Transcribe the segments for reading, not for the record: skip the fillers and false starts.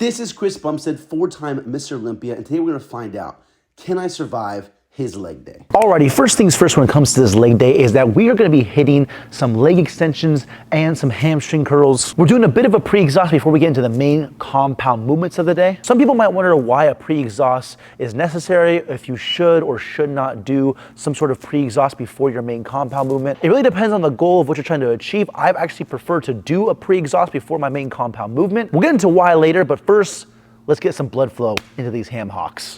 This is Chris Bumstead, 4-time Mr. Olympia, and today we're gonna find out, can I survive his leg day? Alrighty, first things first when it comes to this leg day is that we are gonna be hitting some leg extensions and some hamstring curls. We're doing a bit of a pre-exhaust before we get into the main compound movements of the day. Some people might wonder why a pre-exhaust is necessary, if you should or should not do some sort of pre-exhaust before your main compound movement. It really depends on the goal of what you're trying to achieve. I actually prefer to do a pre-exhaust before my main compound movement. We'll get into why later, but first, let's get some blood flow into these ham hocks.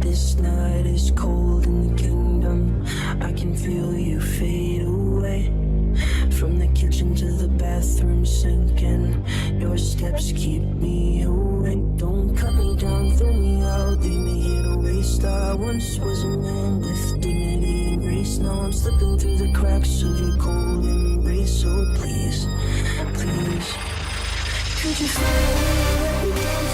This night is cold in the kingdom. I can feel you fade away. From the kitchen to the bathroom sinking. Your steps keep me awake. Don't cut me down, throw me out, leave me here to waste. I once was a man with dignity and grace. Now I'm slipping through the cracks of your cold embrace. So please, please, could you let me down?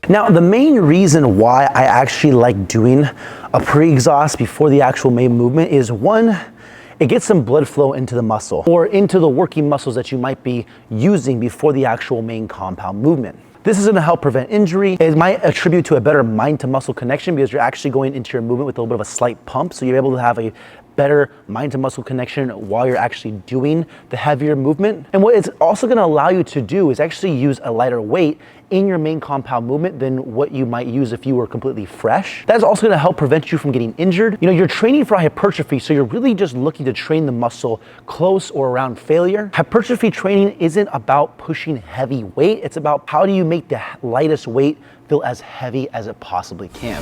Now, the main reason why I actually like doing a pre-exhaust before the actual main movement is, one, it gets some blood flow into the muscle or into the working muscles that you might be using before the actual main compound movement. This is gonna help prevent injury. It might attribute to a better mind to muscle connection because you're actually going into your movement with a little bit of a slight pump. So you're able to have a better mind to muscle connection while you're actually doing the heavier movement. And what it's also gonna allow you to do is actually use a lighter weight in your main compound movement than what you might use if you were completely fresh. That's also gonna help prevent you from getting injured. You know, you're training for hypertrophy, so you're really just looking to train the muscle close or around failure. Hypertrophy training isn't about pushing heavy weight, it's about how do you make the lightest weight feel as heavy as it possibly can.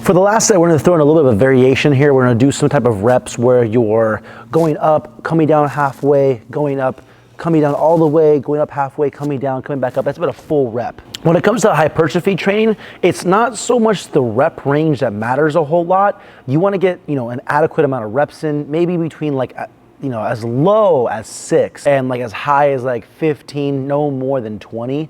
For the last set, we're gonna throw in a little bit of a variation here. We're gonna do some type of reps where you're going up, coming down halfway, going up, coming down all the way, going up halfway, coming down, coming back up. That's about a full rep. When it comes to hypertrophy training, it's not so much the rep range that matters a whole lot. You wanna get, an adequate amount of reps in, maybe between as low as 6 and like as high as like 15, no more than 20.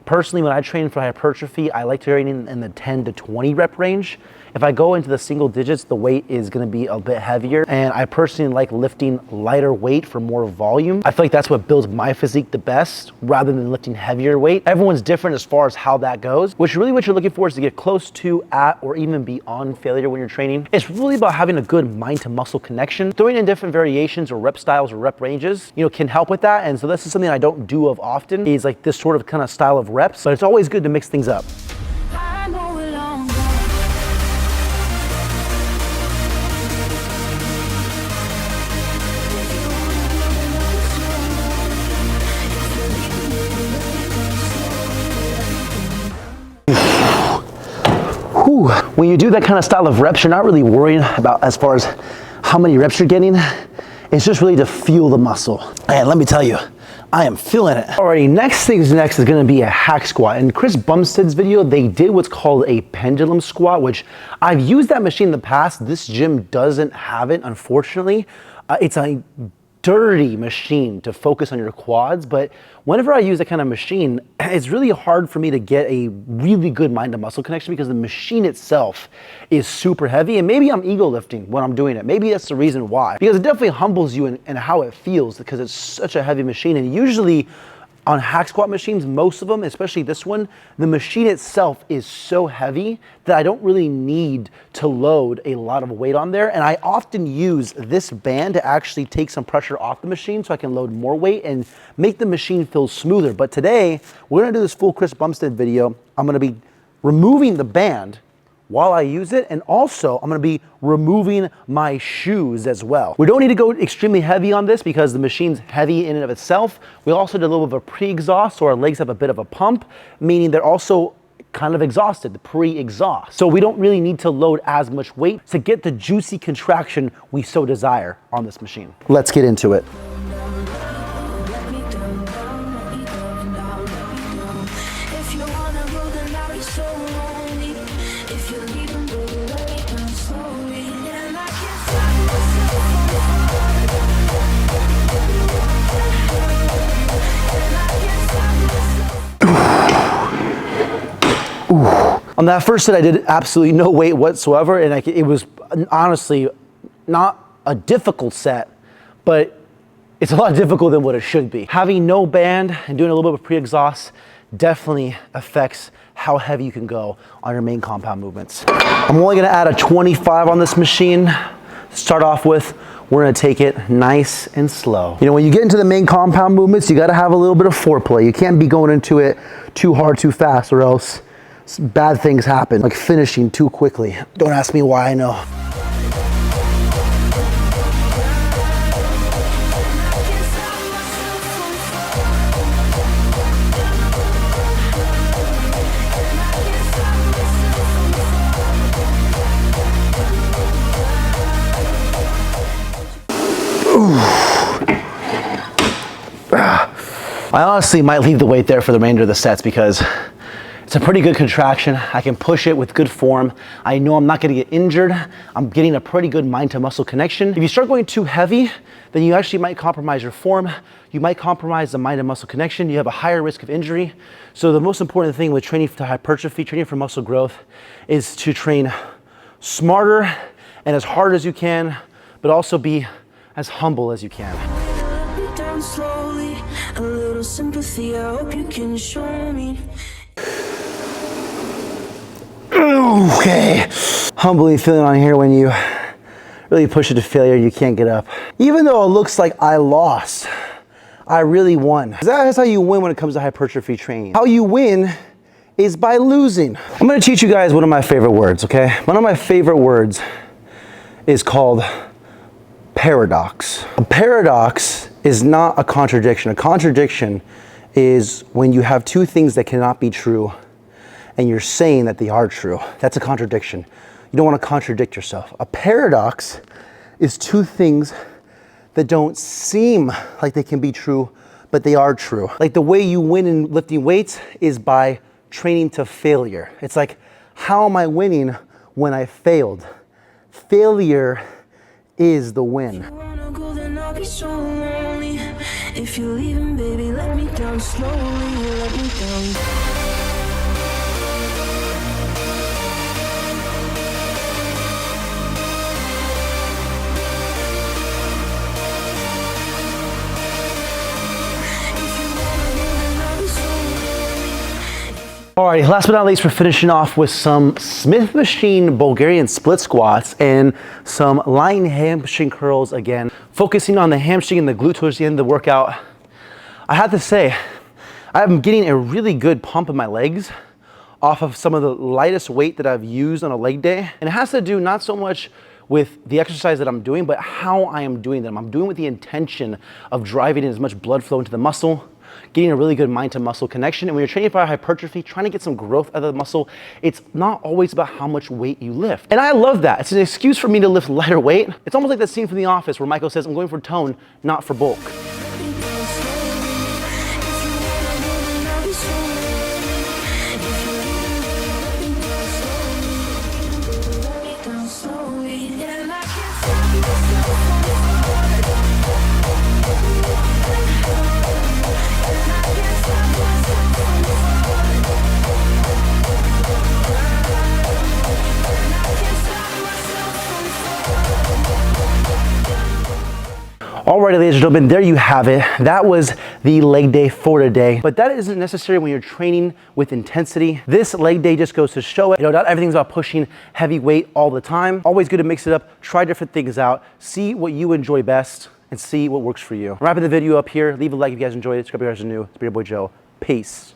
Personally, when I train for hypertrophy, I like to train in the 10 to 20 rep range. If I go into the single digits, the weight is gonna be a bit heavier. And I personally like lifting lighter weight for more volume. I feel like that's what builds my physique the best rather than lifting heavier weight. Everyone's different as far as how that goes, which really what you're looking for is to get close to, at, or even beyond failure when you're training. It's really about having a good mind to muscle connection. Throwing in different variations or rep styles or rep ranges, can help with that. And so this is something I don't do of often, is like this sort of kind of style of reps, but it's always good to mix things up. When you do that kind of style of reps, you're not really worrying about as far as how many reps you're getting. It's just really to feel the muscle. And let me tell you, I am feeling it. Alrighty, next is gonna be a hack squat. In Chris Bumstead's video, they did what's called a pendulum squat, which I've used that machine in the past. This gym doesn't have it, unfortunately. It's a dirty machine to focus on your quads, but whenever I use that kind of machine, it's really hard for me to get a really good mind to muscle connection because the machine itself is super heavy, and maybe I'm ego lifting when I'm doing it. Maybe that's the reason why, because it definitely humbles you in how it feels because it's such a heavy machine. And usually on hack squat machines, most of them, especially this one, the machine itself is so heavy that I don't really need to load a lot of weight on there. And I often use this band to actually take some pressure off the machine so I can load more weight and make the machine feel smoother. But today, we're gonna do this full Chris Bumstead video. I'm gonna be removing the band while I use it, and also I'm gonna be removing my shoes as well. We don't need to go extremely heavy on this because the machine's heavy in and of itself. We also did a little bit of a pre-exhaust, so our legs have a bit of a pump, meaning they're also kind of exhausted, the pre-exhaust. So we don't really need to load as much weight to get the juicy contraction we so desire on this machine. Let's get into it. On that first set, I did absolutely no weight whatsoever, and it was honestly not a difficult set, but it's a lot difficult than what it should be. Having no band and doing a little bit of pre-exhaust definitely affects how heavy you can go on your main compound movements. I'm only gonna add a 25 on this machine to start off with. We're gonna take it nice and slow. You know, when you get into the main compound movements, you gotta have a little bit of foreplay. You can't be going into it too hard, too fast, or else bad things happen, like finishing too quickly. Don't ask me why, I know. I honestly might leave the weight there for the remainder of the sets because it's a pretty good contraction. I can push it with good form. I know I'm not gonna get injured. I'm getting a pretty good mind to muscle connection. If you start going too heavy, then you actually might compromise your form. You might compromise the mind and muscle connection. You have a higher risk of injury. So the most important thing with training for hypertrophy, training for muscle growth, is to train smarter and as hard as you can, but also be as humble as you can. Down slowly, a little sympathy, I hope you can show me. Okay, humbly feeling on here when you really push it to failure, you can't get up. Even though it looks like I lost, I really won. That's how you win when it comes to hypertrophy training. How you win is by losing. I'm gonna teach you guys one of my favorite words, okay? One of my favorite words is called paradox. A paradox is not a contradiction. A contradiction is when you have two things that cannot be true and you're saying that they are true. That's a contradiction. You don't want to contradict yourself. A paradox is two things that don't seem like they can be true, but they are true. Like the way you win in lifting weights is by training to failure. It's like, how am I winning when I failed? Failure is the win. If you wanna go, then I'll be so lonely. If you're leaving, baby, let me down slowly, let me down. Alrighty, last but not least, we're finishing off with some Smith machine Bulgarian split squats and some lying hamstring curls again, focusing on the hamstring and the glute towards the end of the workout. I have to say, I'm getting a really good pump in my legs off of some of the lightest weight that I've used on a leg day. And it has to do not so much with the exercise that I'm doing, but how I am doing them. I'm doing with the intention of driving in as much blood flow into the muscle, getting a really good mind to muscle connection. And when you're training for hypertrophy, trying to get some growth out of the muscle, it's not always about how much weight you lift. And I love that. It's an excuse for me to lift lighter weight. It's almost like that scene from The Office where Michael says, I'm going for tone, not for bulk. Alrighty, ladies and gentlemen, there you have it. That was the leg day for today. But that isn't necessary when you're training with intensity. This leg day just goes to show it. You know, not everything's about pushing heavy weight all the time. Always good to mix it up, try different things out, see what you enjoy best, and see what works for you. I'm wrapping the video up here. Leave a like if you guys enjoyed it. Subscribe if you guys are new. It's been your boy Joe. Peace.